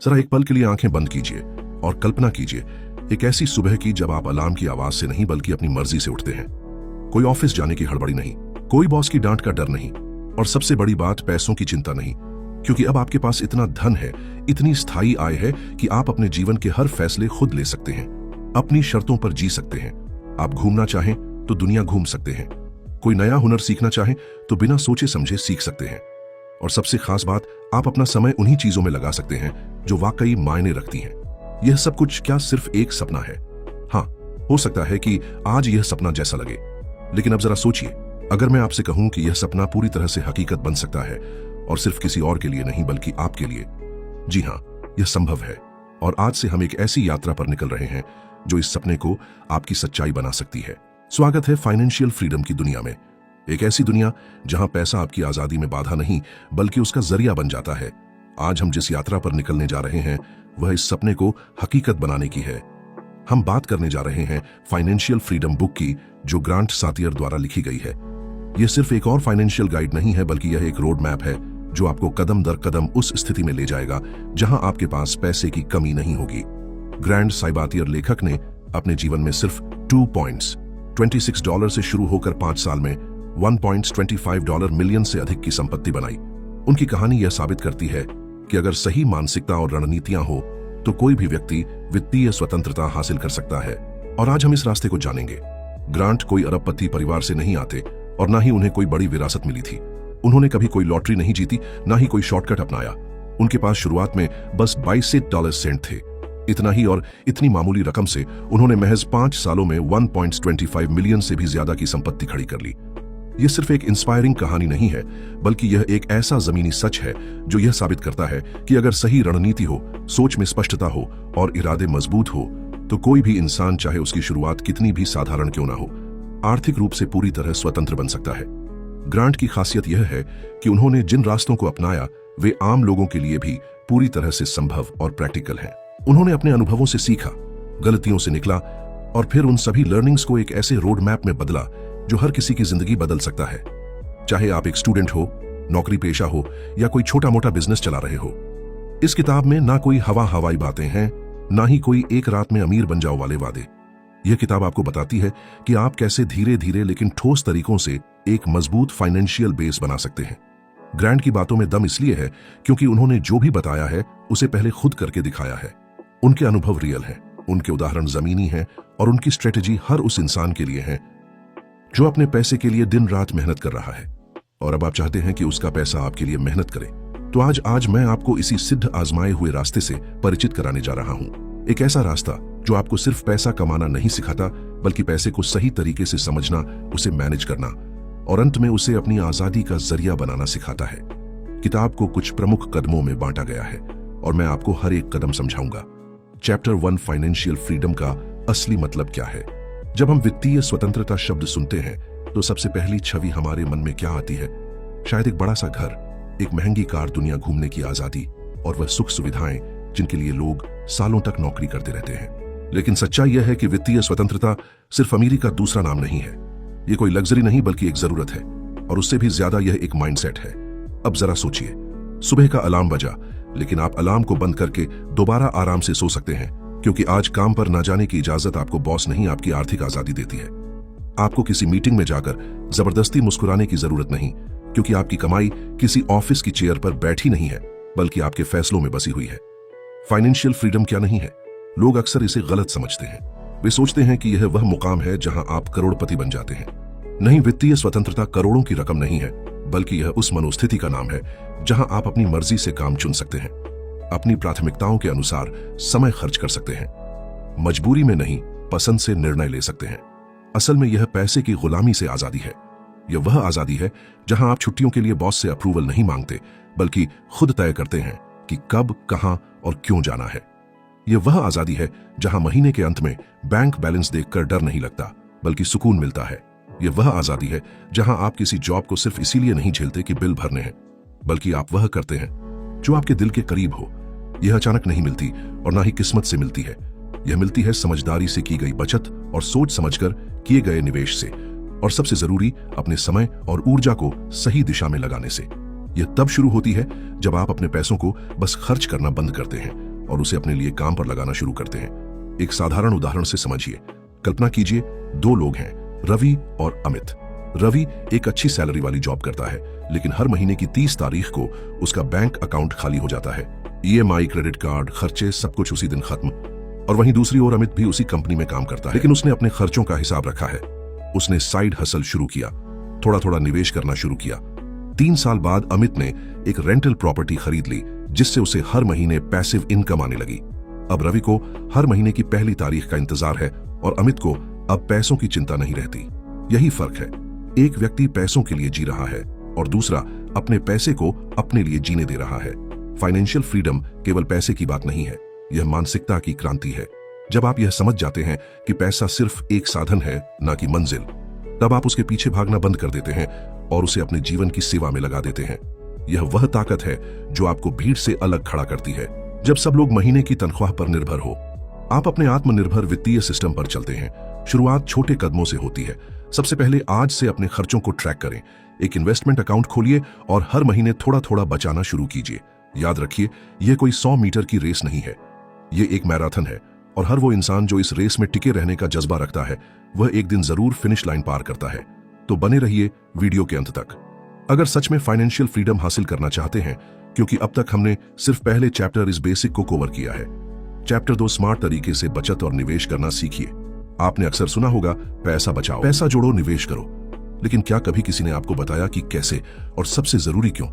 जरा एक पल के लिए आंखें बंद कीजिए और कल्पना कीजिए एक ऐसी सुबह की जब आप अलार्म की आवाज से नहीं बल्कि अपनी मर्जी से उठते हैं। कोई ऑफिस जाने की हड़बड़ी नहीं, कोई बॉस की डांट का डर नहीं, और सबसे बड़ी बात पैसों की चिंता नहीं, क्योंकि अब आपके पास इतना धन है, इतनी स्थायी आय है कि आप अपने जीवन के हर फैसले खुद ले सकते हैं, अपनी शर्तों पर जी सकते हैं। आप घूमना चाहें तो दुनिया घूम सकते हैं, कोई नया हुनर सीखना चाहें तो बिना सोचे समझे सीख सकते हैं, और सबसे खास बात, आप अपना समय उन्हीं चीजों में लगा सकते हैं जो वाकई मायने रखती हैं। यह सब कुछ क्या सिर्फ एक सपना है? हाँ, हो सकता है कि आज यह सपना जैसा लगे, लेकिन अब जरा सोचिए, अगर मैं आपसे कहूं कि यह सपना पूरी तरह से हकीकत बन सकता है, और सिर्फ किसी और के लिए नहीं बल्कि आपके लिए। जी हाँ, यह संभव है, और आज से हम एक ऐसी यात्रा पर निकल रहे हैं जो इस सपने को आपकी सच्चाई बना सकती है। स्वागत है फाइनेंशियल फ्रीडम की दुनिया में, एक ऐसी दुनिया जहां पैसा आपकी आजादी में बाधा नहीं बल्कि उसका जरिया बन जाता है। आज हम जिस यात्रा पर निकलने जा रहे हैं वह इस सपने को हकीकत बनाने की है। हम बात करने जा रहे हैं फाइनेंशियल फ्रीडम बुक की, जो ग्रांट सातियर द्वारा लिखी गई है। यह सिर्फ एक और फाइनेंशियल गाइड नहीं है, बल्कि यह एक रोड मैप है जो आपको कदम दर कदम उस स्थिति में ले जाएगा जहां आपके पास पैसे की कमी नहीं होगी। ग्रैंड साइबातियर लेखक ने अपने जीवन में सिर्फ $2.26 से शुरू होकर 5 साल में $1.25 मिलियन से अधिक की संपत्ति बनाई। उनकी कहानी यह साबित करती है कि अगर सही मानसिकता और रणनीतियां हो तो कोई भी व्यक्ति वित्तीय स्वतंत्रता हासिल कर सकता है। और आज हम इस रास्ते को जानेंगे। ग्रांट कोई अरबपति परिवार से नहीं आते, और ना ही उन्हें कोई बड़ी विरासत मिली थी। उन्होंने कभी कोई लॉटरी नहीं जीती, ना ही कोई शॉर्टकट अपनाया। उनके पास शुरुआत में बस $22 थे। इतना ही, और इतनी मामूली रकम से उन्होंने महज 5 सालों में 1.25 मिलियन से भी ज्यादा की संपत्ति खड़ी कर ली। यह सिर्फ एक इंस्पायरिंग कहानी नहीं है, बल्कि यह एक ऐसा जमीनी सच है जो यह साबित करता है कि अगर सही रणनीति हो, सोच में स्पष्टता हो और इरादे मजबूत हो, तो कोई भी इंसान, चाहे उसकी शुरुआत कितनी भी साधारण क्यों ना हो, आर्थिक रूप से पूरी तरह स्वतंत्र बन सकता है। ग्रांट की खासियत यह है कि उन्होंने जिन रास्तों को अपनाया वे आम लोगों के लिए भी पूरी तरह से संभव और प्रैक्टिकल हैं। उन्होंने अपने अनुभवों से सीखा, गलतियों से निकला, और फिर उन सभी लर्निंग्स को एक ऐसे रोड मैप में बदला जो हर किसी की जिंदगी बदल सकता है। चाहे आप एक स्टूडेंट हो, नौकरी पेशा हो, या कोई छोटा मोटा बिजनेस चला रहे हो। इस किताब में ना कोई हवाई बातें हैं, ना ही कोई एक रात में अमीर बन जाओ वाले वादे। यह किताब आपको बताती है कि आप कैसे धीरे धीरे लेकिन ठोस तरीकों से एक मजबूत फाइनेंशियल बेस बना सकते हैं। ग्रांट की बातों में दम इसलिए है क्योंकि उन्होंने जो भी बताया है उसे पहले खुद करके दिखाया है। उनके अनुभव रियल हैं, उनके उदाहरण जमीनी हैं, और उनकी स्ट्रेटेजी हर उस इंसान के लिए है जो अपने पैसे के लिए दिन रात मेहनत कर रहा है। और अब आप चाहते हैं कि उसका पैसा आपके लिए मेहनत करे, तो आज मैं आपको इसी सिद्ध आजमाए हुए रास्ते से परिचित कराने जा रहा हूं। एक ऐसा रास्ता जो आपको सिर्फ पैसा कमाना नहीं सिखाता, बल्कि पैसे को सही तरीके से समझना, उसे मैनेज करना, और अंत में उसे अपनी आजादी का जरिया बनाना सिखाता है। किताब को कुछ प्रमुख कदमों में बांटा गया है, और मैं आपको हर एक कदम समझाऊंगा। चैप्टर 1, फाइनेंशियल फ्रीडम का असली मतलब क्या है। जब हम वित्तीय स्वतंत्रता शब्द सुनते हैं तो सबसे पहली छवि हमारे मन में क्या आती है? शायद एक बड़ा सा घर, एक महंगी कार, दुनिया घूमने की आजादी, और वह सुख सुविधाएं जिनके लिए लोग सालों तक नौकरी करते रहते हैं। लेकिन सच्चाई यह है कि वित्तीय स्वतंत्रता सिर्फ अमीरी का दूसरा नाम नहीं है। यह कोई लग्जरी नहीं बल्कि एक जरूरत है, और उससे भी ज्यादा यह एक माइंडसेट है। अब जरा सोचिए, सुबह का अलार्म बजा, लेकिन आप अलार्म को बंद करके दोबारा आराम से सो सकते हैं, क्योंकि आज काम पर न जाने की इजाजत आपको बॉस नहीं, आपकी आर्थिक आजादी देती है। आपको किसी मीटिंग में जाकर जबरदस्ती मुस्कुराने की जरूरत नहीं, क्योंकि आपकी कमाई किसी ऑफिस की चेयर पर बैठी नहीं है, बल्कि आपके फैसलों में बसी हुई है। फाइनेंशियल फ्रीडम क्या नहीं है? लोग अक्सर इसे गलत समझते हैं। वे सोचते हैं कि यह वह मुकाम है जहां आप करोड़पति बन जाते हैं। नहीं, वित्तीय स्वतंत्रता करोड़ों की रकम नहीं है, बल्कि यह उस मनोस्थिति का नाम है जहां आप अपनी मर्जी से काम चुन सकते हैं, अपनी प्राथमिकताओं के अनुसार समय खर्च कर सकते हैं, मजबूरी में नहीं, पसंद से निर्णय ले सकते हैं। असल में यह पैसे की गुलामी से आजादी है। यह वह आजादी है जहां आप छुट्टियों के लिए बॉस से अप्रूवल नहीं मांगते, बल्कि खुद तय करते हैं कि कब, कहां और क्यों जाना है। यह वह आजादी है जहां महीने के अंत में बैंक बैलेंस देखकर डर नहीं लगता, बल्कि सुकून मिलता है। यह वह आजादी है जहां आप किसी जॉब को सिर्फ इसीलिए नहीं झेलते कि बिल भरने हैं, बल्कि आप वह करते हैं जो आपके दिल के करीब हो। यह अचानक नहीं मिलती, और ना ही किस्मत से मिलती है। यह मिलती है समझदारी से की गई बचत और सोच समझकर किए गए निवेश से, और सबसे जरूरी, अपने समय और ऊर्जा को सही दिशा में लगाने से। यह तब शुरू होती है जब आप अपने पैसों को बस खर्च करना बंद करते हैं और उसे अपने लिए काम पर लगाना शुरू करते हैं। एक साधारण उदाहरण से समझिए। कल्पना कीजिए, दो लोग हैं, रवि और अमित। रवि एक अच्छी सैलरी वाली जॉब करता है, लेकिन हर महीने की 30 तारीख को उसका बैंक अकाउंट खाली हो जाता है। EMI, क्रेडिट कार्ड, खर्चे, सब कुछ उसी दिन खत्म। और वहीं दूसरी ओर अमित भी उसी कंपनी में काम करता है, लेकिन उसने अपने खर्चों का हिसाब रखा है। उसने साइड हसल शुरू किया, थोड़ा थोड़ा निवेश करना शुरू किया। 3 साल बाद अमित ने एक रेंटल प्रॉपर्टी खरीद ली, जिससे उसे हर महीने पैसिव इनकम आने लगी। अब रवि को हर महीने की पहली तारीख का इंतजार है और अमित को अब पैसों की चिंता नहीं रहती। यही फर्क है, एक व्यक्ति पैसों के लिए जी रहा है और दूसरा अपने पैसे को अपने लिए जीने दे रहा है। फाइनेंशियल फ्रीडम केवल पैसे की बात नहीं है, यह मानसिकता की क्रांति है। जब आप यह समझ जाते हैं कि पैसा सिर्फ एक साधन है, ना कि मंजिल, तब आप उसके पीछे भागना बंद कर देते हैं और उसे अपने जीवन की सेवा में लगा देते हैं। यह वह ताकत है जो आपको भीड़ से अलग खड़ा करती है। जब सब लोग महीने की तनख्वाह पर निर्भर हो, आप अपने आत्मनिर्भर वित्तीय सिस्टम पर चलते हैं। शुरुआत छोटे कदमों से होती है। सबसे पहले आज से अपने खर्चों को ट्रैक करें। एक इन्वेस्टमेंट अकाउंट खोलिए और हर महीने थोड़ा थोड़ा बचाना शुरू कीजिए। याद रखिए, यह कोई 100 मीटर की रेस नहीं है, यह एक मैराथन है और हर वो इंसान जो इस रेस में टिके रहने का जज्बा रखता है, वह एक दिन जरूर फिनिश लाइन पार करता है। तो बने रहिए वीडियो के अंत तक। अगर सच में फाइनेंशियल फ्रीडम हासिल करना चाहते हैं, क्योंकि अब तक हमने सिर्फ पहले चैप्टर इस बेसिक को कवर किया है। चैप्टर 2 स्मार्ट तरीके से बचत और निवेश करना सीखिए। आपने अक्सर सुना होगा, पैसा बचाओ, पैसा जोड़ो, निवेश करो, लेकिन क्या कभी किसी ने आपको बताया कि कैसे और सबसे जरूरी क्यों?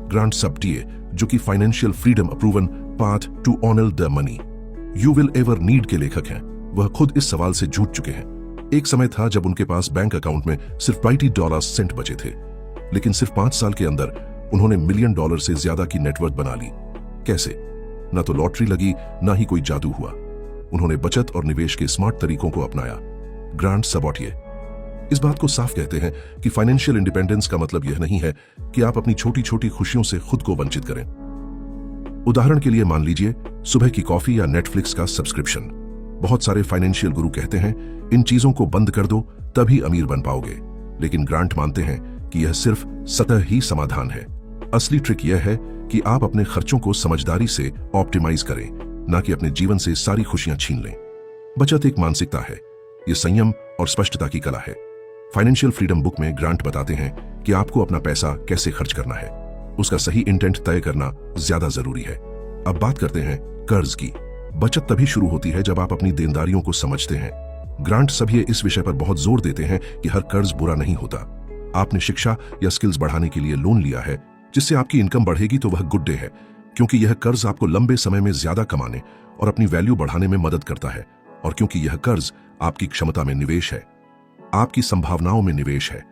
ग्रांट सबटिए, जो कि financial freedom a proven path to honour the money you will ever need के लेखक हैं, वह खुद इस सवाल से जूझ चुके हैं। एक समय था जब उनके पास बैंक अकाउंट में सिर्फ $20 बचे थे, लेकिन सिर्फ 5 साल के अंदर उन्होंने $1 मिलियन से ज्यादा की नेटवर्थ बना ली। कैसे? न तो लॉटरी लगी, ना ही कोई जादू हुआ। उन्होंने बचत और निवेश के स्मार्ट तरीकों को अपनाया। ग्रांट सबटिए इस बात को साफ कहते हैं कि फाइनेंशियल इंडिपेंडेंस का मतलब यह नहीं है कि आप अपनी छोटी छोटी खुशियों से खुद को वंचित करें। उदाहरण के लिए मान लीजिए सुबह की कॉफी या नेटफ्लिक्स का सब्सक्रिप्शन। बहुत सारे फाइनेंशियल गुरु कहते हैं इन चीजों को बंद कर दो, तभी अमीर बन पाओगे, लेकिन ग्रांट मानते हैं कि यह सिर्फ सतह ही समाधान है। असली ट्रिक यह है कि आप अपने खर्चों को समझदारी से ऑप्टिमाइज करें, ना कि अपने जीवन से सारी खुशियां छीन लें। बचत एक मानसिकता है, यह संयम और स्पष्टता की कला है। फाइनेंशियल फ्रीडम बुक में ग्रांट बताते हैं कि आपको अपना पैसा कैसे खर्च करना है, उसका सही इंटेंट तय करना ज्यादा जरूरी है। अब बात करते हैं कर्ज की। बचत तभी शुरू होती है जब आप अपनी देनदारियों को समझते हैं। ग्रांट सभी इस विषय पर बहुत जोर देते हैं कि हर कर्ज बुरा नहीं होता। आपने शिक्षा या स्किल्स बढ़ाने के लिए लोन लिया है, जिससे आपकी इनकम बढ़ेगी, तो वह गुड डे है, क्योंकि यह कर्ज आपको लंबे समय में ज्यादा कमाने और अपनी वैल्यू बढ़ाने में मदद करता है। और क्योंकि यह कर्ज आपकी क्षमता में निवेश है, आपकी संभावनाओं में निवेश है,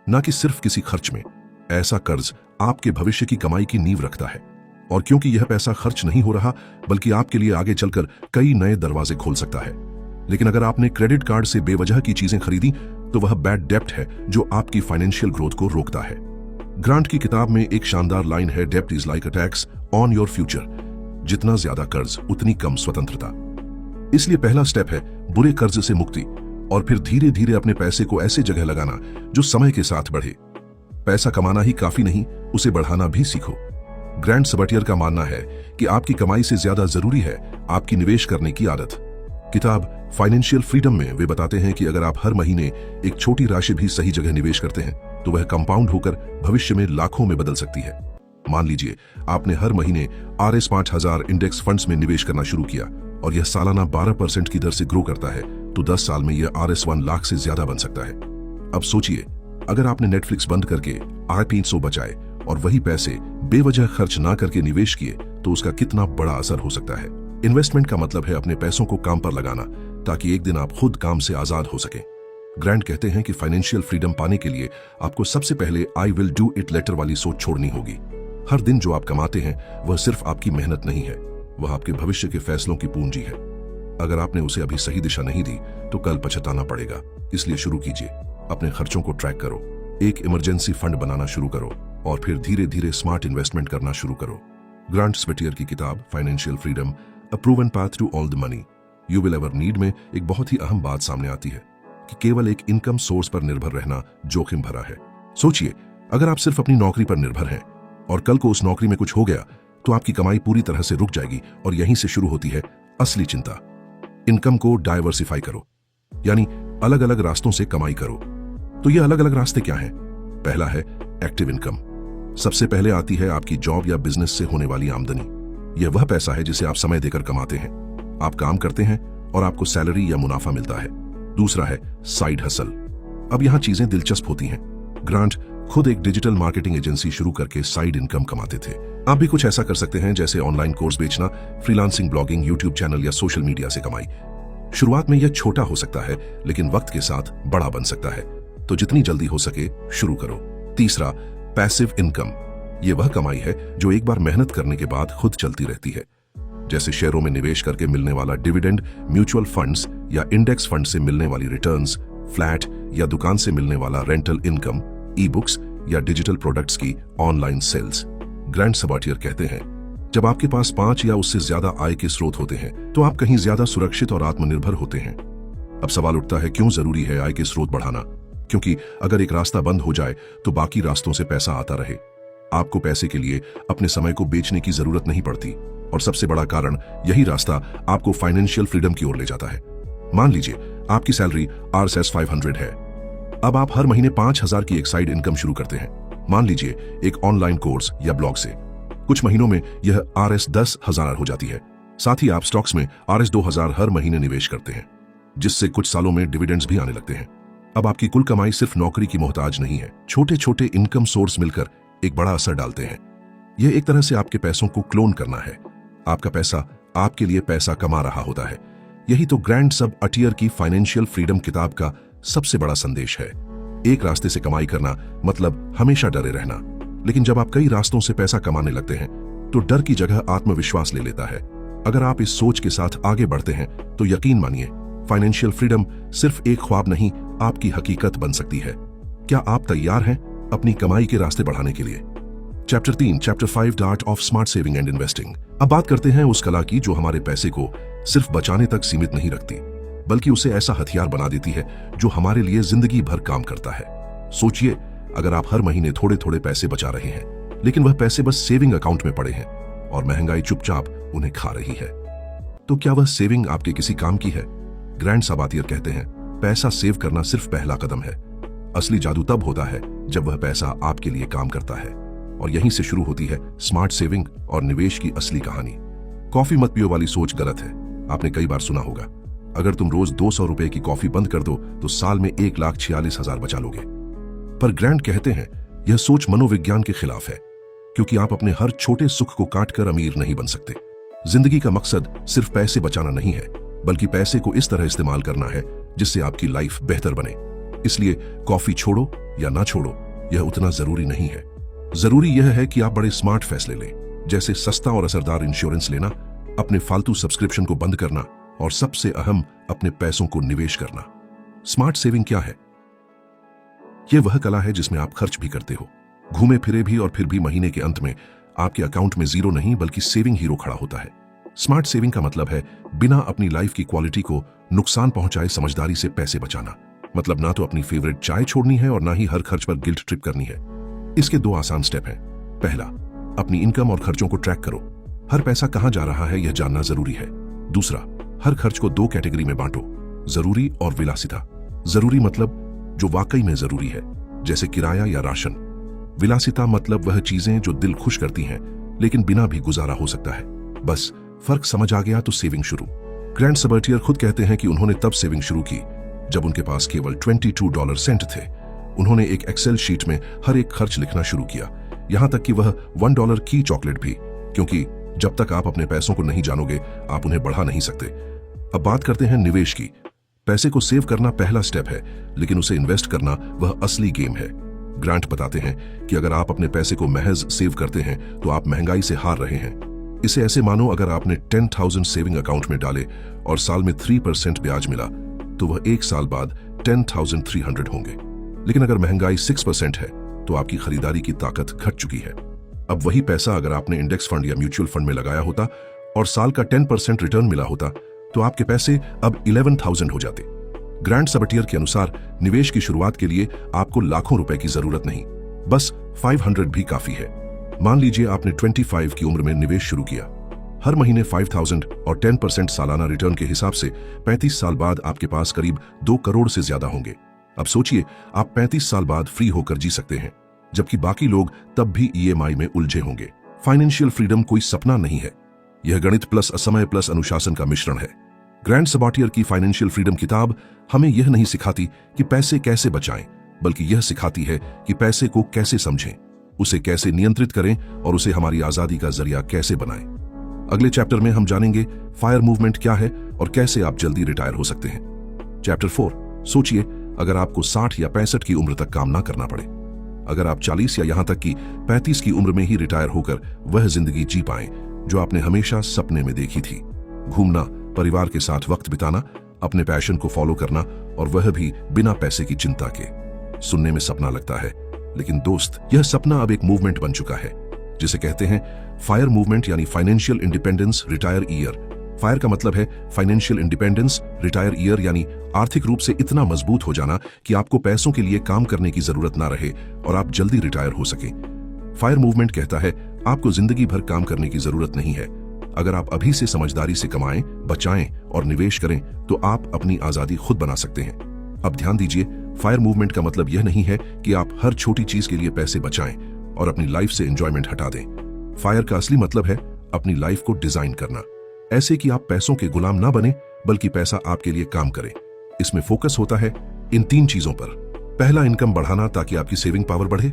न कि सिर्फ किसी खर्च में। ऐसा कर्ज आपके भविष्य की कमाई की नींव रखता है। और क्योंकि यह पैसा खर्च नहीं हो रहा, बल्कि आपके लिए आगे चलकर कई नए दरवाजे खोल सकता है। लेकिन अगर आपने क्रेडिट कार्ड से बेवजह की चीजें खरीदी, तो वह बैड डेब्ट है जो आपकी फाइनेंशियल ग्रोथ को रोकता है। ग्रांट की किताब में एक शानदार लाइन है, डेब्ट is like a tax on your future. जितना ज्यादा कर्ज, उतनी कम स्वतंत्रता। इसलिए पहला स्टेप है बुरे कर्ज से मुक्ति, और फिर धीरे धीरे अपने पैसे को ऐसे जगह लगाना जो समय के साथ बढ़े। पैसा कमाना ही काफी नहीं, उसे बढ़ाना भी सीखो। ग्रांट सबटियर का मानना है कि आपकी कमाई से ज्यादा जरूरी है आपकी निवेश करने की आदत। किताब फाइनेंशियल फ्रीडम में वे बताते हैं कि अगर आप हर महीने एक छोटी राशि भी सही जगह निवेश करते हैं, तो वह कंपाउंड होकर भविष्य में लाखों में बदल सकती है। मान लीजिए आपने हर महीने RS 5000 इंडेक्स फंड्स में निवेश करना शुरू किया और यह सालाना 12% की दर से ग्रो करता है, तो 10 साल में यह RS 1 लाख से ज्यादा बन सकता है। अब सोचिए, अगर आपने नेटफ्लिक्स बंद करके R300 बचाए और वही पैसे बेवजह खर्च ना करके निवेश किए, तो उसका कितना बड़ा असर हो सकता है। इन्वेस्टमेंट का मतलब है अपने पैसों को काम पर लगाना, ताकि एक दिन आप खुद काम से आजाद हो सके। ग्रांट कहते हैं कि फाइनेंशियल फ्रीडम पाने के लिए आपको सबसे पहले I will do it later वाली सोच छोड़नी होगी। हर दिन जो आप कमाते हैं वह सिर्फ आपकी मेहनत नहीं है, वह आपके भविष्य के फैसलों की पूंजी है। अगर आपने उसे अभी सही दिशा नहीं दी, तो कल पछताना पड़ेगा। इसलिए शुरू कीजिए, अपने खर्चों को ट्रैक करो, एक इमरजेंसी फंड बनाना शुरू करो, और फिर धीरे धीरे स्मार्ट इन्वेस्टमेंट करना शुरू करो। ग्रांट सबटियर की किताब financial freedom a proven path to all the money you will ever need में एक बहुत ही अहम बात सामने आती है कि केवल एक इनकम सोर्स पर निर्भर रहना जोखिम भरा है। सोचिए, अगर आप सिर्फ अपनी नौकरी पर निर्भर हैं और कल को उस नौकरी में कुछ हो गया, तो आपकी कमाई पूरी तरह से रुक जाएगी और यहीं से शुरू होती है असली चिंता। इनकम को डाइवर्सिफाई करो, यानी अलग अलग रास्तों से कमाई करो। तो ये अलग अलग रास्ते क्या हैं? पहला है एक्टिव इनकम। सबसे पहले आती है आपकी जॉब या बिजनेस से होने वाली आमदनी। यह वह पैसा है जिसे आप समय देकर कमाते हैं। आप काम करते हैं और आपको सैलरी या मुनाफा मिलता है। दूसरा है साइड हसल। अब यहां चीजें दिलचस्प होती हैं। ग्रांट खुद एक डिजिटल मार्केटिंग एजेंसी शुरू करके साइड इनकम कमाते थे। आप भी कुछ ऐसा कर सकते हैं, जैसे ऑनलाइन कोर्स बेचना, फ्रीलांसिंग, ब्लॉगिंग, यूट्यूब चैनल या सोशल मीडिया से कमाई। शुरुआत में यह छोटा हो सकता है, लेकिन वक्त के साथ बड़ा बन सकता है। तो जितनी जल्दी हो सके शुरू करो। तीसरा, पैसिव इनकम। यह वह कमाई है जो एक बार मेहनत करने के बाद खुद चलती रहती है, जैसे शेयरों में निवेश करके मिलने वाला डिविडेंड, म्यूचुअल फंड्स या इंडेक्स फंड से मिलने वाली रिटर्न्स, फ्लैट या दुकान से मिलने वाला रेंटल इनकम, ई बुक्स या डिजिटल प्रोडक्ट्स की ऑनलाइन सेल्स। ग्रांट सबाटियर कहते हैं, जब आपके पास 5 या उससे ज्यादा आय के स्रोत होते हैं तो आप कहीं ज्यादा सुरक्षित और आत्मनिर्भर होते हैं। अब सवाल उठता है, क्यों जरूरी है आय के स्रोत बढ़ाना? क्योंकि अगर एक रास्ता बंद हो जाए तो बाकी रास्तों से पैसा आता रहे। आपको पैसे के लिए अपने समय को बेचने की जरूरत नहीं पड़ती, और सबसे बड़ा कारण, यही रास्ता आपको फाइनेंशियल फ्रीडम की ओर ले जाता है। मान लीजिए आपकी सैलरी RSS 500 है। अब आप हर महीने 5000 की एक साइड इनकम शुरू करते हैं, मान लीजिए एक ऑनलाइन कोर्स या ब्लॉग से। कुछ महीनों में यह RS 10,000 हो जाती है। साथ ही आप स्टॉक्स में RS 2000 हर महीने निवेश करते हैं, जिससे कुछ सालों में डिविडेंड्स भी आने लगते हैं। अब आपकी कुल कमाई सिर्फ नौकरी की मोहताज नहीं है। छोटे छोटे इनकम सोर्स मिलकर एक बड़ा असर डालते हैं। यह एक तरह से आपके पैसों को क्लोन करना है। आपका पैसा आपके लिए पैसा कमा रहा होता है। यही तो ग्रैंड सबअटियर की फाइनेंशियल फ्रीडम किताब का सबसे बड़ा संदेश है। एक रास्ते से कमाई करना मतलब हमेशा डरे रहना, लेकिन जब आप कई रास्तों से पैसा कमाने लगते हैं तो डर की जगह आत्मविश्वास ले लेता है। अगर आप इस सोच के साथ आगे बढ़ते हैं तो यकीन मानिए, फाइनेंशियल फ्रीडम सिर्फ एक ख्वाब नहीं, आपकी हकीकत बन सकती है। क्या आप तैयार हैं अपनी कमाई के रास्ते बढ़ाने के लिए? Chapter 3, chapter 5, the art of smart saving and investing. अब बात करते हैं उस कला की जो हमारे पैसे को सिर्फ बचाने तक सीमित नहीं रखती, बल्कि उसे ऐसा हथियार बना देती है जो हमारे लिए जिंदगी भर काम करता है। सोचिए, अगर आप हर महीने थोड़े थोड़े पैसे बचा रहे हैं, लेकिन वह पैसे बस सेविंग अकाउंट में पड़े हैं और महंगाई चुपचाप उन्हें खा रही है, तो क्या वह सेविंग आपके किसी काम की है? ग्रैंड सबाटियर कहते हैं, पैसा सेव करना सिर्फ पहला कदम है। असली जादू तब होता है जब वह पैसा आपके लिए काम करता है, और यहीं से शुरू होती है स्मार्ट सेविंग और निवेश की असली कहानी। कॉफी मत पियो वाली सोच गलत है। आपने कई बार सुना होगा, अगर तुम रोज 200 रुपए की कॉफी बंद कर दो तो साल में 1,46,000 बचा लोगे। पर ग्रैंड कहते हैं, यह सोच मनोविज्ञान के खिलाफ है, क्योंकि आप अपने हर छोटे सुख को काटकर अमीर नहीं बन सकते। जिंदगी का मकसद सिर्फ पैसे बचाना नहीं है, बल्कि पैसे को इस तरह इस्तेमाल करना है जिससे आपकी लाइफ बेहतर बने। इसलिए कॉफी छोड़ो या ना छोड़ो, यह उतना जरूरी नहीं है। जरूरी यह है कि आप बड़े स्मार्ट फैसले लें, जैसे सस्ता और असरदार इंश्योरेंस लेना, अपने फालतू सब्सक्रिप्शन को बंद करना, और सबसे अहम, अपने पैसों को निवेश करना। स्मार्ट सेविंग क्या है? यह वह कला है जिसमें आप खर्च भी करते हो, घूमे फिरे भी, और फिर भी महीने के अंत में आपके अकाउंट में जीरो नहीं बल्कि सेविंग हीरो खड़ा होता है। स्मार्ट सेविंग का मतलब है बिना अपनी लाइफ की क्वालिटी को नुकसान पहुंचाए समझदारी से पैसे बचाना। मतलब ना तो अपनी फेवरेट चाय छोड़नी है और ना ही हर खर्च पर गिल्ट ट्रिप करनी है। इसके 2 आसान स्टेप हैं। पहला, अपनी इनकम और खर्चों को ट्रैक करो। हर पैसा कहां जा रहा है यह जानना जरूरी है। दूसरा, हर खर्च को 2 कैटेगरी में बांटो, जरूरी और विलासिता। जरूरी मतलब जो वाकई में जरूरी है, जैसे किराया या राशन। विलासिता मतलब वह चीजें जो दिल खुश करती हैं लेकिन बिना भी गुजारा हो सकता है। बस फर्क समझ आ गया तो सेविंग शुरू। ग्रैंड सबाटियर खुद कहते हैं कि उन्होंने तब सेविंग शुरू की जब उनके पास केवल $22 थे। उन्होंने एक एक्सेल शीट में हर एक खर्च लिखना शुरू किया, यहां तक कि वह $1 की चॉकलेट भी, क्योंकि जब तक आप अपने पैसों को नहीं जानोगे आप उन्हें बढ़ा नहीं सकते। अब बात करते हैं निवेश की। पैसे को सेव करना पहला स्टेप है, लेकिन उसे इन्वेस्ट करना वह असली गेम है। ग्रांट बताते हैं कि अगर आप अपने पैसे को महज सेव करते हैं तो आप महंगाई से हार रहे हैं। इसे ऐसे मानो, अगर आपने 10,000 सेविंग अकाउंट में डाले और साल में 3% ब्याज मिला तो वह 1 साल बाद 10,300 होंगे। लेकिन अगर महंगाई 6% है तो आपकी खरीदारी की ताकत घट चुकी है। अब वही पैसा अगर आपने इंडेक्स फंड या म्यूचुअल फंड में लगाया होता और साल का 10% रिटर्न मिला होता तो आपके पैसे अब 11,000 हो जाते। ग्रैंड सबाटियर के अनुसार निवेश की शुरुआत के लिए आपको लाखों रुपए की जरूरत नहीं, बस 500 भी काफी है। मान लीजिए आपने 25 की उम्र में निवेश शुरू किया। हर महीने 5,000 और 10% सालाना रिटर्न के हिसाब से 35 साल बाद आपके पास करीब 2 करोड़ से ज्यादा होंगे। अब सोचिए, आप 35 साल बाद फ्री होकर जी सकते हैं, जबकि बाकी लोग तब भी EMI में उलझे होंगे। फाइनेंशियल फ्रीडम कोई सपना नहीं है, यह गणित प्लस असमय प्लस अनुशासन का मिश्रण है। ग्रैंड सबाटियर की फाइनेंशियल फ्रीडम किताब हमें यह नहीं सिखाती कि पैसे कैसे बचाएं, बल्कि यह सिखाती है कि पैसे को कैसे समझें, उसे कैसे नियंत्रित करें और उसे हमारी आजादी का जरिया कैसे बनाएं। अगले चैप्टर में हम जानेंगे फायर मूवमेंट क्या है और कैसे आप जल्दी रिटायर हो सकते हैं। चैप्टर 4, सोचिए अगर आपको 60 या 65 की उम्र तक काम ना करना पड़े, अगर आप 40 या यहां तक कि 35 की उम्र में ही रिटायर होकर वह जिंदगी जी पाएं जो आपने हमेशा सपने में देखी थी। घूमना, परिवार के साथ वक्त बिताना, अपने पैशन को फॉलो करना, और वह भी बिना पैसे की चिंता के। सुनने में सपना लगता है, लेकिन दोस्त, यह सपना अब एक मूवमेंट बन चुका है जिसे कहते हैं फायर मूवमेंट, यानी financial independence retire year. Fire का मतलब है फाइनेंशियल इंडिपेंडेंस, रिटायर ईयर यानी आर्थिक रूप से इतना मजबूत हो जाना कि आपको पैसों के लिए काम करने की जरूरत ना रहे और आप जल्दी रिटायर हो सकें। फायर मूवमेंट कहता है आपको जिंदगी भर काम करने की जरूरत नहीं है। अगर आप अभी से समझदारी से कमाएं, बचाएं और निवेश करें तो आप अपनी आजादी खुद बना सकते हैं। अब ध्यान दीजिए, फायर मूवमेंट का मतलब यह नहीं है कि आप हर छोटी चीज के लिए पैसे बचाएं और अपनी लाइफ से एंजॉयमेंट हटा दें। फायर का असली मतलब है अपनी लाइफ को डिजाइन करना ऐसे कि आप पैसों के गुलाम ना बने, बल्कि पैसा आपके लिए काम करे। इसमें फोकस होता है इन 3 चीजों पर। पहला, इनकम बढ़ाना ताकि आपकी सेविंग पावर बढ़े।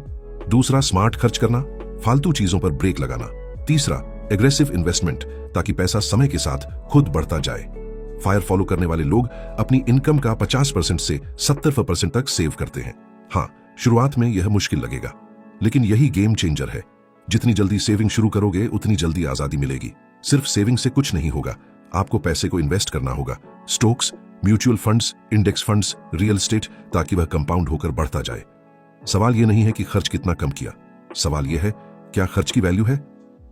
दूसरा, स्मार्ट खर्च करना, फालतू चीजों पर ब्रेक लगाना। तीसरा, एग्रेसिव इन्वेस्टमेंट ताकि पैसा समय के साथ खुद बढ़ता जाए। फायर फॉलो करने वाले लोग अपनी इनकम का 50% से 70% तक सेव करते हैं। हाँ, शुरुआत में यह मुश्किल लगेगा, लेकिन यही गेम चेंजर है। जितनी जल्दी सेविंग शुरू करोगे उतनी जल्दी आजादी मिलेगी। सिर्फ सेविंग से कुछ नहीं होगा, आपको पैसे को इन्वेस्ट करना होगा। Stocks, mutual funds, index funds, real estate, ताकि वह कंपाउंड होकर बढ़ता जाए। सवाल यह नहीं है कि खर्च कितना कम किया, सवाल यह है क्या खर्च की वैल्यू है।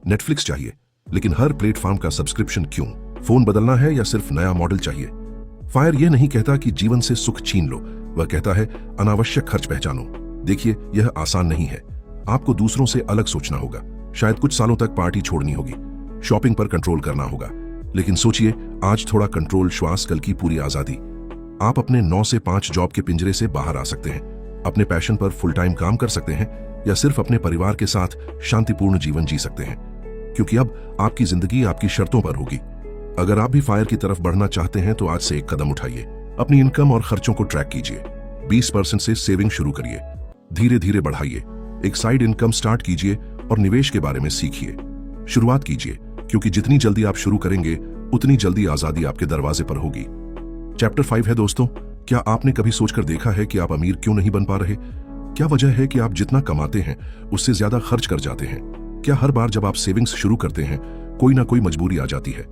नेटफ्लिक्स चाहिए, लेकिन हर प्लेटफॉर्म का सब्सक्रिप्शन क्यों? फोन बदलना है या सिर्फ नया मॉडल चाहिए? फायर यह नहीं कहता कि जीवन से सुख छीन लो, वह कहता है अनावश्यक खर्च पहचानो। देखिए, यह आसान नहीं है, आपको दूसरों से अलग सोचना होगा। शायद कुछ सालों तक पार्टी छोड़नी होगी, शॉपिंग पर कंट्रोल करना होगा, लेकिन सोचिए, आज थोड़ा कंट्रोल, श्वास, कल की पूरी आजादी। आप अपने 9 से 5 जॉब के पिंजरे से बाहर आ सकते हैं, अपने पैशन पर फुल टाइम काम कर सकते हैं, या सिर्फ अपने परिवार के साथ शांतिपूर्ण जीवन जी सकते हैं, क्योंकि अब आपकी जिंदगी आपकी शर्तों पर होगी। अगर आप भी फायर की तरफ बढ़ना चाहते हैं तो आज से एक कदम उठाइए। अपनी इनकम और खर्चों को ट्रैक कीजिए। 20% से सेविंग शुरू करिए, धीरे धीरे बढ़ाइए। एक साइड इनकम स्टार्ट कीजिए और निवेश के बारे में सीखिए। शुरुआत कीजिए, क्योंकि जितनी जल्दी आप शुरू करेंगे उतनी जल्दी आजादी आपके दरवाजे पर होगी। चैप्टर 5 है दोस्तों, क्या आपने कभी सोचकर देखा है कि आप अमीर क्यों नहीं बन पा रहे? क्या वजह है कि आप जितना कमाते हैं उससे ज्यादा खर्च कर जाते हैं? क्या हर बार जब आप सेविंग्स शुरू करते हैं कोई ना कोई मजबूरी आ जाती है?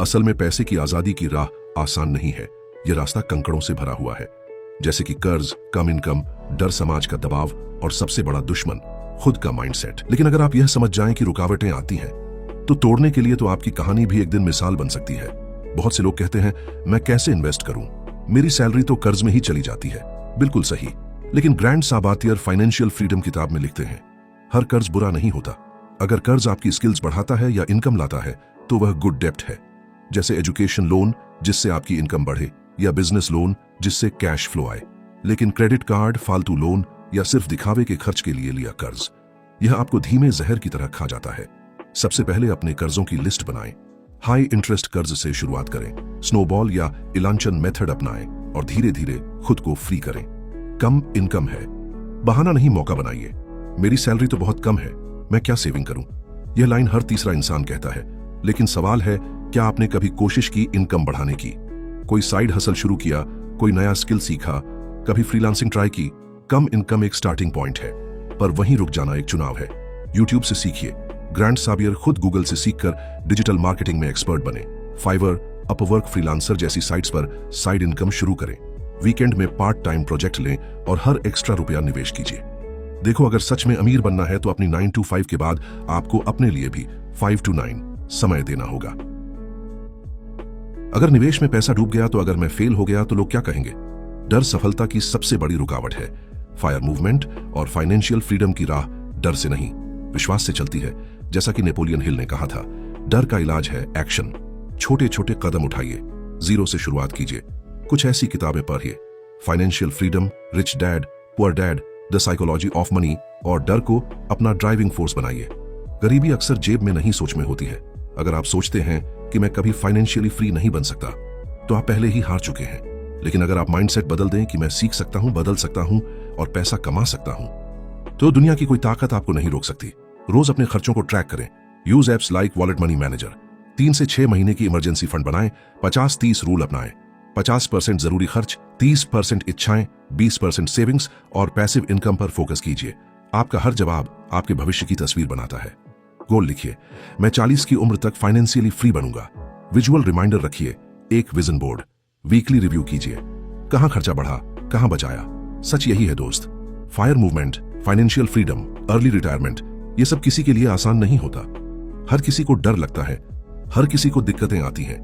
असल में पैसे की आजादी की राह आसान नहीं है, यह रास्ता कंकड़ों से भरा हुआ है, जैसे कि कर्ज, कम इनकम, डर, समाज का दबाव और सबसे बड़ा दुश्मन खुद का माइंडसेट। लेकिन अगर आप यह समझ जाएं कि रुकावटें आती हैं तो तोड़ने के लिए तो आपकी कहानी भी एक दिन मिसाल बन सकती है। बहुत से लोग कहते हैं मैं कैसे इन्वेस्ट करूं, मेरी सैलरी तो कर्ज में ही चली जाती है। बिल्कुल सही, लेकिन ग्रैंड साबातियर फाइनेंशियल फ्रीडम किताब में लिखते हैं हर कर्ज बुरा नहीं होता। अगर कर्ज आपकी स्किल्स बढ़ाता है या इनकम लाता है तो वह गुड डेब्ट है, जैसे एजुकेशन लोन जिससे आपकी इनकम बढ़े, या बिजनेस लोन जिससे कैश फ्लो आए। लेकिन क्रेडिट कार्ड, फालतू लोन या सिर्फ दिखावे के खर्च के लिए लिया कर्ज, यह आपको धीमे जहर की तरह खा जाता है। सबसे पहले अपने कर्जों की लिस्ट बनाएं। हाई इंटरेस्ट कर्ज से शुरुआत करें, स्नोबॉल या इलांचन मेथड अपनाएं और धीरे धीरे खुद को फ्री करें। कम इनकम है, बहाना नहीं, मौका बनाइए। मेरी सैलरी तो बहुत कम है, मैं क्या सेविंग करूं? यह लाइन हर तीसरा इंसान कहता है, लेकिन सवाल है क्या आपने कभी कोशिश की इनकम बढ़ाने की? कोई साइड हसल शुरू किया, कोई नया स्किल सीखा, कभी फ्रीलांसिंग ट्राई की? कम इनकम एक स्टार्टिंग पॉइंट है, पर वहीं रुक जाना एक चुनाव है। यूट्यूब से सीखिए, ग्रैंड साबियर खुद गूगल से सीखकर डिजिटल मार्केटिंग में एक्सपर्ट बने। फाइवर, अपवर्क, फ्रीलांसर जैसी साइट्स पर साइड इनकम शुरू करें। वीकेंड में पार्ट टाइम प्रोजेक्ट लें और हर एक्स्ट्रा रुपया निवेश कीजिए। देखो, अगर सच में अमीर बनना है तो अपनी 9 to 5 के बाद आपको अपने लिए भी 5 to 9 समय देना होगा। अगर निवेश में पैसा डूब गया तो, अगर मैं फेल हो गया तो लोग क्या कहेंगे? डर सफलता की सबसे बड़ी रुकावट है। फायर मूवमेंट और फाइनेंशियल फ्रीडम की राह डर से नहीं, विश्वास से चलती है। जैसा कि नेपोलियन हिल ने कहा था, डर का इलाज है एक्शन। छोटे छोटे कदम उठाइए, जीरो से शुरुआत कीजिए। कुछ ऐसी किताबें पढ़िए, financial freedom, rich dad, poor dad, the psychology of money, और डर को अपना ड्राइविंग फोर्स बनाइए। गरीबी अक्सर जेब में नहीं सोच में होती है। अगर आप सोचते हैं कि मैं कभी फाइनेंशियली फ्री नहीं बन सकता, तो आप पहले ही हार चुके हैं। लेकिन अगर आप माइंडसेट बदल दें कि मैं सीख सकता हूं, बदल सकता हूं और पैसा कमा सकता हूं, तो दुनिया की कोई ताकत आपको नहीं रोक सकती। रोज अपने खर्चों को ट्रैक करें। Use apps like wallet money manager. 3 से 6 महीने की इमरजेंसी फंड बनाएं। 50-30 रूल अपनाएं। 50% जरूरी खर्च, 30% इच्छाएं, 20% सेविंग्स और पैसिव इनकम पर फोकस कीजिए। आपका हर जवाब आपके भविष्य की तस्वीर बनाता है। गोल लिखिए, मैं 40 की उम्र तक फाइनेंशियली फ्री बनूंगा। विजुअल रिमाइंडर रखिए, एक विजन बोर्ड। वीकली रिव्यू कीजिए, कहां खर्चा बढ़ा, कहां बचाया। सच यही है दोस्त, fire movement, financial freedom, early retirement, ये सब किसी के लिए आसान नहीं होता। हर किसी को डर लगता है, हर किसी को दिक्कतें आती हैं,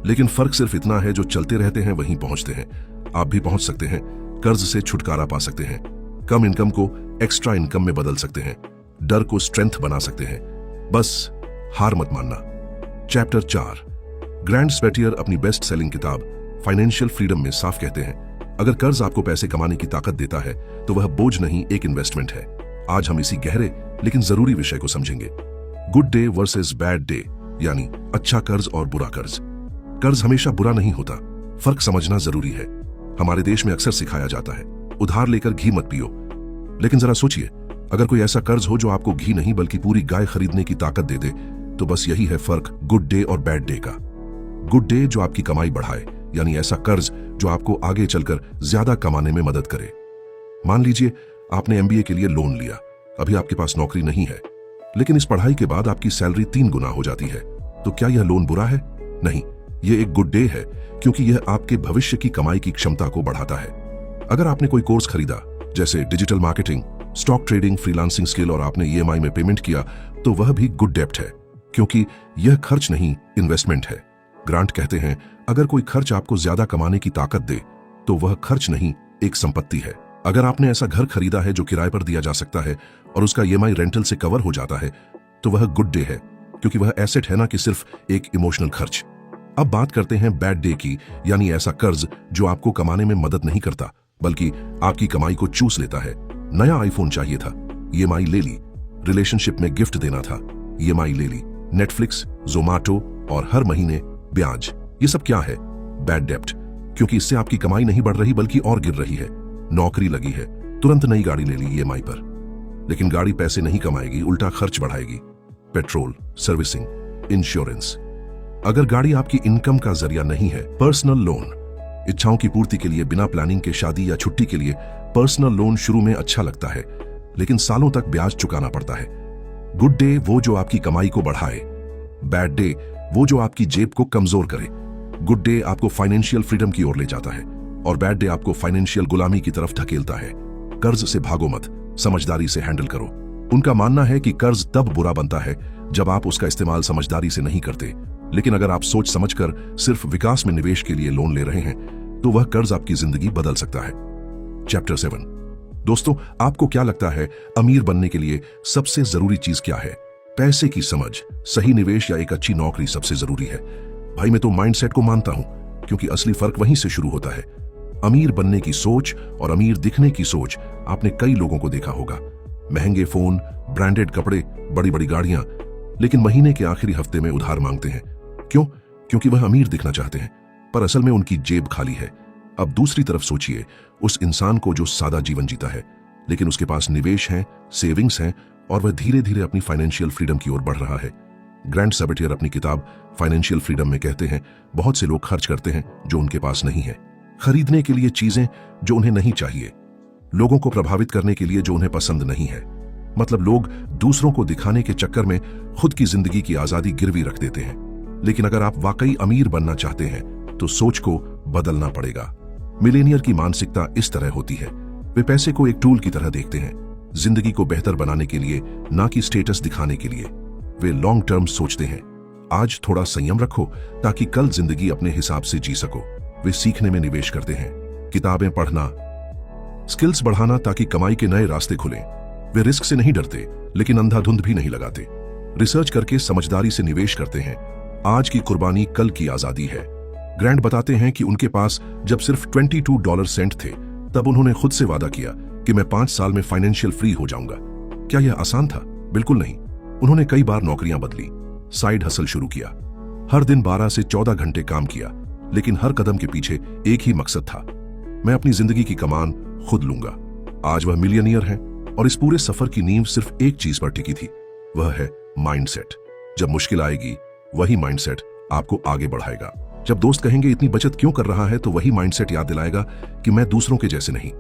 लेकिन फर्क सिर्फ इतना है, जो चलते रहते हैं वहीं पहुंचते हैं। आप भी पहुंच सकते हैं। कर्ज से छुटकारा पा सकते हैं, कम इनकम को एक्स्ट्रा इनकम में बदल सकते हैं, डर को स्ट्रेंथ बना सकते हैं। बस हार मत मानना। चैप्टर 4, ग्रैंड स्पेटियर अपनी बेस्ट सेलिंग किताब फाइनेंशियल फ्रीडम में साफ कहते हैं, अगर कर्ज आपको पैसे कमाने की ताकत देता है तो वह बोझ नहीं, एक इन्वेस्टमेंट है। आज हम इसी गहरे लेकिन जरूरी विषय को समझेंगे। Good day versus bad day, यानी अच्छा कर्ज और बुरा कर्ज। कर्ज हमेशा बुरा नहीं होता, फर्क समझना जरूरी है। हमारे देश में अक्सर सिखाया जाता है, उधार लेकर घी मत पियो। लेकिन जरा सोचिए, अगर कोई ऐसा कर्ज हो जो आपको घी नहीं बल्कि पूरी गाय खरीदने की ताकत दे दे, तो बस यही है फर्क गुड डे और बैड डे का। गुड डे जो आपकी कमाई बढ़ाए, यानी ऐसा कर्ज जो आपको आगे चलकर ज्यादा कमाने में मदद करे। मान लीजिए आपने एमबीए के लिए लोन लिया, अभी आपके पास नौकरी नहीं है, लेकिन इस पढ़ाई के बाद आपकी सैलरी 3 गुना हो जाती है। तो क्या यह लोन बुरा है? नहीं, यह एक गुड डे है, क्योंकि यह आपके भविष्य की कमाई की क्षमता को बढ़ाता है। अगर आपने कोई कोर्स खरीदा, जैसे digital marketing, stock trading, freelancing skill, और आपने ईएमआई में पेमेंट किया, तो वह भी गुड डेब्ट है, क्योंकि यह खर्च नहीं, इन्वेस्टमेंट है। ग्रांट कहते हैं, अगर कोई खर्च आपको ज्यादा कमाने की ताकत दे, तो वह खर्च नहीं, एक संपत्ति है। अगर आपने ऐसा घर खरीदा है जो किराए पर दिया जा सकता है और उसका ईएमआई रेंटल से कवर हो जाता है, तो वह गुड डे है, क्योंकि वह एसेट है, ना कि सिर्फ एक इमोशनल खर्च। अब बात करते हैं बैड डे की, यानी ऐसा कर्ज जो आपको कमाने में मदद नहीं करता, बल्कि आपकी कमाई को चूस लेता है। नया आईफोन चाहिए था, ईएमआई ले ली। रिलेशनशिप में गिफ्ट देना था, ईएमआई ले ली। नेटफ्लिक्स, जोमैटो और हर महीने ब्याज, ये सब क्या है? बैड डेब्ट, क्योंकि इससे आपकी कमाई नहीं बढ़ रही बल्कि और गिर रही है। नौकरी लगी है, तुरंत नई गाड़ी ले ली ईएमआई पर, लेकिन गाड़ी पैसे नहीं कमाएगी, उल्टा खर्च बढ़ाएगी। Petrol, servicing, insurance. अगर गाड़ी आपकी इनकम का जरिया नहीं है, पर्सनल लोन, इच्छाओं की पूर्ति के लिए बिना प्लानिंग के शादी या छुट्टी के लिए पर्सनल लोन शुरू में अच्छा लगता है, लेकिन सालों तक ब्याज चुकाना पड़ता है। गुड डे वो जो आपकी कमाई को बढ़ाए, बैड डे वो जो आपकी जेब को कमजोर करे। गुड डे आपको फाइनेंशियल फ्रीडम की ओर ले जाता है और बैड डे आपको फाइनेंशियल गुलामी की तरफ धकेलता है। कर्ज से भागो मत, समझदारी से हैंडल करो। उनका मानना है कि कर्ज तब बुरा बनता है जब आप उसका इस्तेमाल समझदारी से नहीं करते, लेकिन अगर आप सोच समझकर सिर्फ विकास में निवेश के लिए लोन ले रहे हैं, तो वह कर्ज आपकी जिंदगी बदल सकता है। चैप्टर 7, दोस्तों, आपको क्या लगता है अमीर बनने के लिए सबसे जरूरी चीज क्या है? पैसे की समझ, सही निवेश या एक अच्छी नौकरी सबसे जरूरी है? भाई मैं तो माइंडसेट को मानता हूं, क्योंकि असली फर्क वहीं से शुरू होता है। अमीर बनने की सोच और अमीर दिखने की सोच, आपने कई लोगों को देखा होगा। महंगे फोन, ब्रांडेड कपड़े, बड़ी बड़ी गाड़ियां, लेकिन महीने के आखिरी हफ्ते में उधार मांगते हैं। क्यों? क्योंकि वह अमीर दिखना चाहते हैं, पर असल में उनकी जेब खाली है। अब दूसरी तरफ सोचिए उस इंसान को जो सादा जीवन जीता है, लेकिन उसके पास निवेश है, सेविंग्स हैं, और वह धीरे धीरे अपनी फाइनेंशियल फ्रीडम की ओर बढ़ रहा है। ग्रैंड स्पेटियर अपनी किताब फाइनेंशियल फ्रीडम में कहते हैं, बहुत से लोग खर्च करते हैं जो उनके पास नहीं है, खरीदने के लिए चीजें जो उन्हें नहीं चाहिए, लोगों को प्रभावित करने के लिए जो उन्हें पसंद नहीं है। मतलब लोग दूसरों को दिखाने के चक्कर में खुद की जिंदगी की आजादी गिरवी रख देते हैं। लेकिन अगर आप वाकई अमीर बनना चाहते हैं तो सोच को बदलना पड़ेगा। मिलेनियर की मानसिकता इस तरह होती है, वे पैसे को एक टूल की तरह देखते हैं, जिंदगी को बेहतर बनाने के लिए, ना कि स्टेटस दिखाने के लिए। वे लॉन्ग टर्म सोचते हैं, आज थोड़ा संयम रखो ताकि कल जिंदगी अपने हिसाब से जी सको। वे सीखने में निवेश करते हैं, किताबें पढ़ना, स्किल्स बढ़ाना ताकि कमाई के नए रास्ते खुलें, वे रिस्क से नहीं डरते, लेकिन अंधाधुंध भी नहीं लगाते। रिसर्च करके समझदारी से निवेश करते हैं। आज की कुर्बानी कल की आजादी है। ग्रैंट बताते हैं कि उनके पास जब सिर्फ $22 थे, तब उन्होंने खुद से वादा किया कि मैं 5 साल में फाइनेंशियल फ्री हो जाऊंगा। क्या यह आसान था? बिल्कुल नहीं। उन्होंने कई बार नौकरियां बदली, साइड हसल शुरू किया, हर दिन 12 से 14 घंटे काम किया, लेकिन हर कदम के पीछे एक ही मकसद था, मैं अपनी जिंदगी की कमान खुद लूंगा। आज वह मिलियनियर हैं और इस पूरे सफर की नींव सिर्फ एक चीज पर टिकी थी, वह है माइंडसेट। जब मुश्किल आएगी, वही माइंडसेट आपको आगे बढ़ाएगा। जब दोस्त कहेंगे इतनी बचत क्यों कर रहा है, तो वही माइंडसेट याद दिलाएगा कि मैं दूसरों के जैसे नहीं,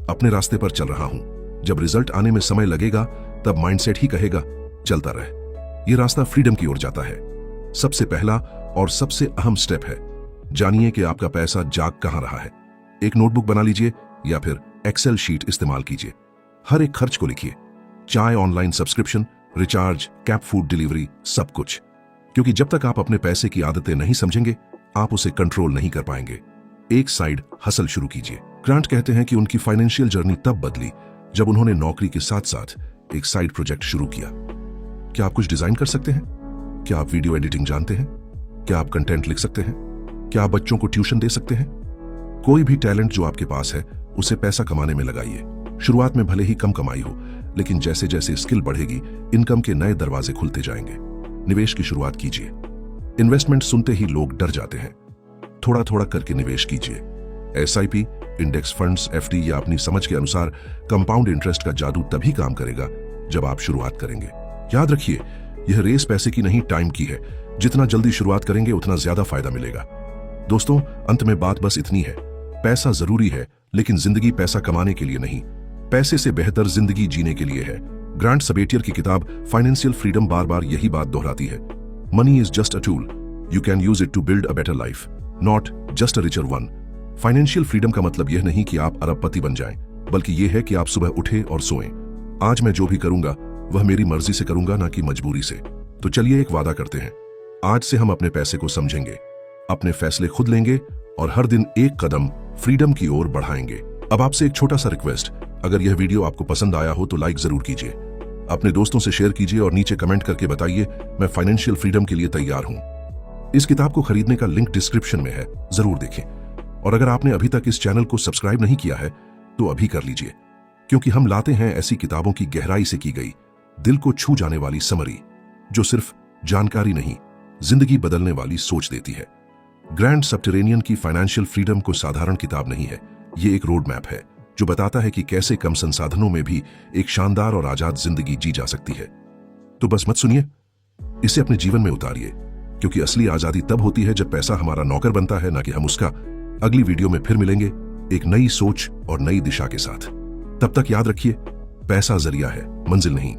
अपने रास्ते पर चल रहा हूं। जब रिजल्ट आने में समय लगेगा, तब माइंडसेट ही कहेगा चलता रहे। यह रास्ता फ्रीडम की ओर जाता है। सबसे पहला और सबसे अहम स्टेप है, जानिए कि आपका पैसा जाग कहां रहा है। एक नोटबुक बना लीजिए या फिर एक्सेल शीट इस्तेमाल कीजिए। हर एक खर्च को लिखिए, चाय, online subscription, recharge, cab food delivery, सब कुछ। क्योंकि जब तक आप अपने पैसे की आदतें नहीं समझेंगे, आप उसे कंट्रोल नहीं कर पाएंगे। एक साइड हसल शुरू कीजिए। ग्रांट कहते हैं कि उनकी फाइनेंशियल जर्नी तब बदली जब उन्होंने नौकरी के साथ साथ एक साइड प्रोजेक्ट शुरू किया। क्या आप कुछ डिजाइन कर सकते हैं? क्या आप वीडियो एडिटिंग जानते हैं? क्या आप कंटेंट लिख सकते हैं? क्या आप बच्चों को ट्यूशन दे सकते हैं? कोई भी टैलेंट जो आपके पास है, उसे पैसा कमाने में लगाइए। शुरुआत में भले ही कम कमाई हो, लेकिन जैसे जैसे स्किल बढ़ेगी, इनकम के नए दरवाजे खुलते जाएंगे। निवेश की शुरुआत कीजिए। इन्वेस्टमेंट सुनते ही लोग डर जाते हैं। थोड़ा थोड़ा करके निवेश कीजिए। SIP, इंडेक्स फंड्स, FD या अपनी समझ के अनुसार कंपाउंड इंटरेस्ट का जादू तभी काम करेगा जब आप शुरुआत करेंगे। याद रखिए, यह रेस पैसे की नहीं, टाइम की है। जितना जल्दी शुरुआत करेंगे, उतना ज्यादा फायदा मिलेगा। दोस्तों, अंत में बात बस इतनी है, पैसा जरूरी है, लेकिन जिंदगी पैसा कमाने के लिए नहीं, पैसे से बेहतर जिंदगी जीने के लिए है। ग्रांट सबेटियर की किताब फाइनेंशियल फ्रीडम बार बार यही बात दोहराती है। Money is just a tool, you can use it to build a better life, not just a richer one. Financial freedom का मतलब यह नहीं कि आप अरबपति बन जाएं, बल्कि यह है कि आप सुबह उठे और सोएं। आज मैं जो भी करूंगा, वह मेरी मर्जी से करूंगा, ना कि मजबूरी से। तो चलिए एक वादा करते हैं, आज से हम अपने पैसे को समझेंगे, अपने फैसले खुद लेंगे और हर दिन एक कदम फ्रीडम की ओर बढ़ाएंगे। अब आपसे एक छोटा सा रिक्वेस्ट, अगर यह वीडियो आपको पसंद आया हो तो लाइक जरूर कीजिए, अपने दोस्तों से शेयर कीजिए और नीचे कमेंट करके बताइए मैं फाइनेंशियल फ्रीडम के लिए तैयार हूं। इस किताब को खरीदने का लिंक डिस्क्रिप्शन में है, जरूर देखें। और अगर आपने अभी तक इस चैनल को सब्सक्राइब नहीं किया है, तो अभी कर लीजिए, क्योंकि हम लाते हैं ऐसी किताबों की गहराई से की गई, दिल को छू जाने वाली समरी, जो सिर्फ जानकारी नहीं, जिंदगी बदलने वाली सोच देती है। ग्रैंड सबटेरेनियन की फाइनेंशियल फ्रीडम को साधारण किताब नहीं है, ये एक रोड मैप है जो बताता है कि कैसे कम संसाधनों में भी एक शानदार और आजाद जिंदगी जी जा सकती है। तो बस मत सुनिए, इसे अपने जीवन में उतारिए, क्योंकि असली आजादी तब होती है जब पैसा हमारा नौकर बनता है, ना कि हम उसका। अगली वीडियो में फिर मिलेंगे एक नई सोच और नई दिशा के साथ। तब तक याद रखिए, पैसा जरिया है, मंजिल नहीं।